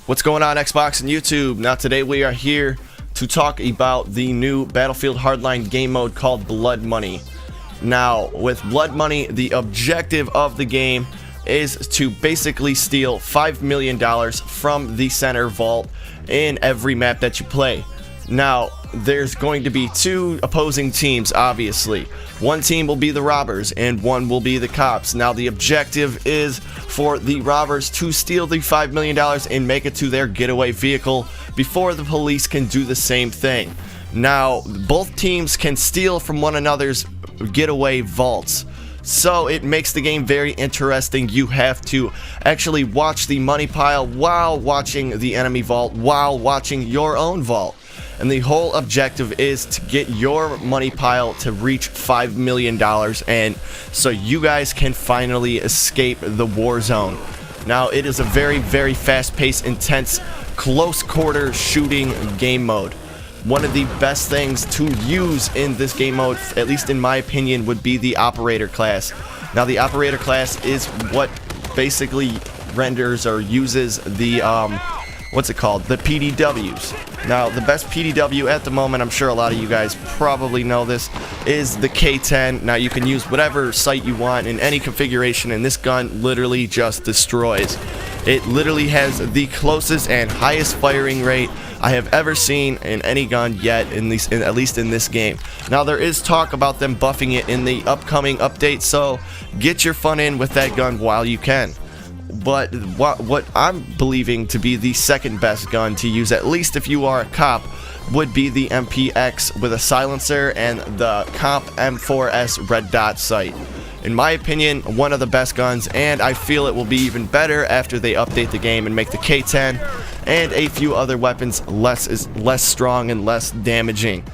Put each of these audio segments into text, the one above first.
What's going on, Xbox and YouTube? Now today we are here to talk about the new Battlefield Hardline game mode called Blood Money. Now with Blood Money, the objective of the game is to basically steal $5 million from the center vault in every map that you play. Now there's going to be two opposing teams, obviously. One team will be the robbers and one will be the cops. Now the objective is for the robbers to steal the $5 million and make it to their getaway vehicle before the police can do the same thing. Now both teams can steal from one another's getaway vaults, so it makes the game very interesting. You have to actually watch the money pile while watching the enemy vault, while watching your own vault. And the whole objective is to get your money pile to reach $5 million, and so you guys can finally escape the war zone. Now it is a very, very fast-paced, intense, close quarter shooting game mode. One of the best things to use in this game mode, at least in my opinion, would be the operator class. Now the operator class is what basically renders or uses the what's it called? The PDWs. Now, the best PDW at the moment, I'm sure a lot of you guys probably know this, is the K10. Now, you can use whatever sight you want in any configuration, and this gun literally just destroys. It literally has the closest and highest firing rate I have ever seen in any gun yet, at least in this game. Now, there is talk about them buffing it in the upcoming update, so get your fun in with that gun while you can. But what I'm believing to be the second best gun to use, at least if you are a cop, would be the MPX with a silencer and the comp M4S red dot sight. In my opinion, one of the best guns, and I feel it will be even better after they update the game and make the K10 and a few other weapons less strong and less damaging.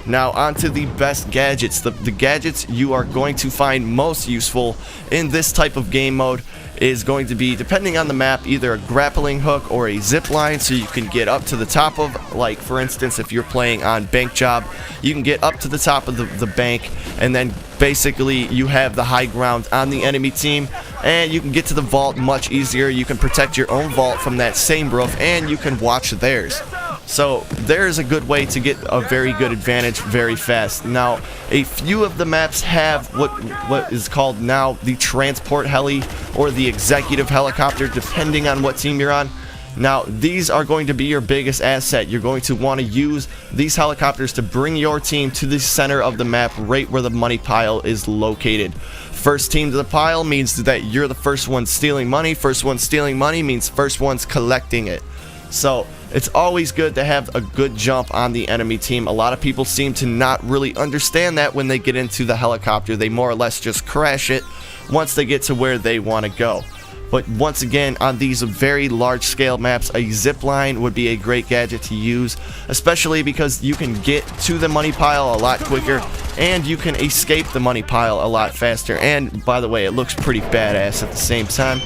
Now onto the best gadgets. The gadgets you are going to find most useful in this type of game mode is going to be, depending on the map, either a grappling hook or a zip line, so you can get up to the top of, like for instance, if you're playing on Bank Job, you can get up to the top of the bank, and then basically you have the high ground on the enemy team, and you can get to the vault much easier. You can protect your own vault from that same roof, and you can watch theirs. So there's a good way to get a very good advantage very fast. Now a few of the maps have what is called now the transport heli or the executive helicopter, depending on what team you're on. Now these are going to be your biggest asset. You're going to want to use these helicopters to bring your team to the center of the map, right where the money pile is located. First team to the pile means that you're the first one stealing money. First one stealing money means first one's collecting it. So it's always good to have a good jump on the enemy team. A lot of people seem to not really understand that when they get into the helicopter. They more or less just crash it once they get to where they want to go. But once again, on these very large scale maps, a zip line would be a great gadget to use, especially because you can get to the money pile a lot quicker and you can escape the money pile a lot faster. And by the way, it looks pretty badass at the same time.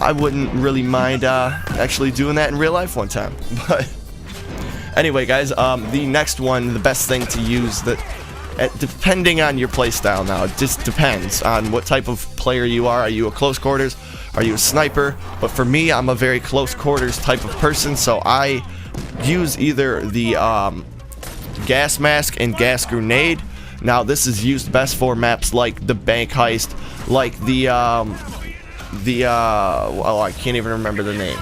I wouldn't really mind actually doing that in real life one time. But anyway, guys, the next one, the best thing to use, depending on your playstyle now, it just depends on what type of player you are. Are you a close quarters? Are you a sniper? But for me, I'm a very close quarters type of person, so I use either the gas mask and gas grenade. Now this is used best for maps like the bank heist, like well, I can't even remember the name.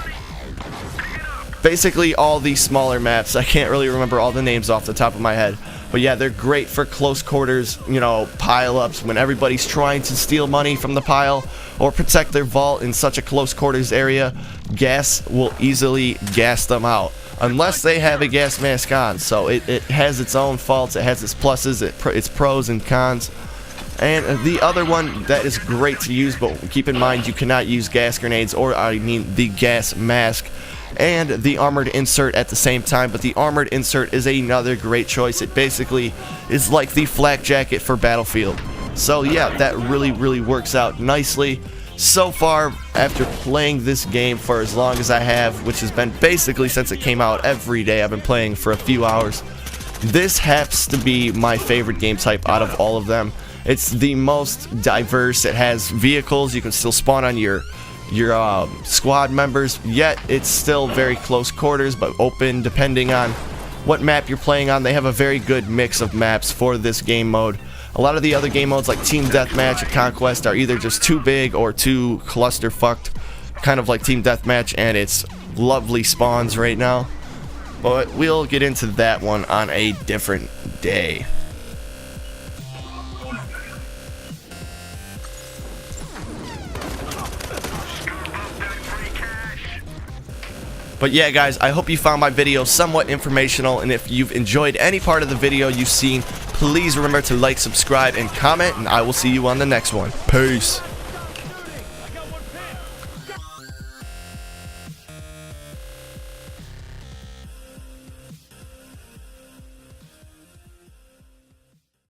Basically all these smaller maps. I can't really remember all the names off the top of my head, but yeah, they're great for close quarters, you know, pile-ups when everybody's trying to steal money from the pile or protect their vault in such a close quarters area. Gas will easily gas them out unless they have a gas mask on. So it has its own faults, it has its pluses, its pros and cons. And the other one that is great to use, but keep in mind you cannot use gas grenades, or I mean the gas mask and the armored insert at the same time. But the armored insert is another great choice. It basically is like the flak jacket for Battlefield. So yeah, that really works out nicely. So far, after playing this game for as long as I have, which has been basically since it came out every day, I've been playing for a few hours, this happens to be my favorite game type out of all of them. It's the most diverse. It has vehicles. You can still spawn on your your squad members, yet it's still very close quarters but open depending on what map you're playing on. They have a very good mix of maps for this game mode. A lot of the other game modes like Team Deathmatch and Conquest are either just too big or too cluster-fucked, kind of like Team Deathmatch and its lovely spawns right now. But we'll get into that one on a different day. But yeah, guys, I hope you found my video somewhat informational, and if you've enjoyed any part of the video you've seen, please remember to like, subscribe, and comment, and I will see you on the next one. Peace.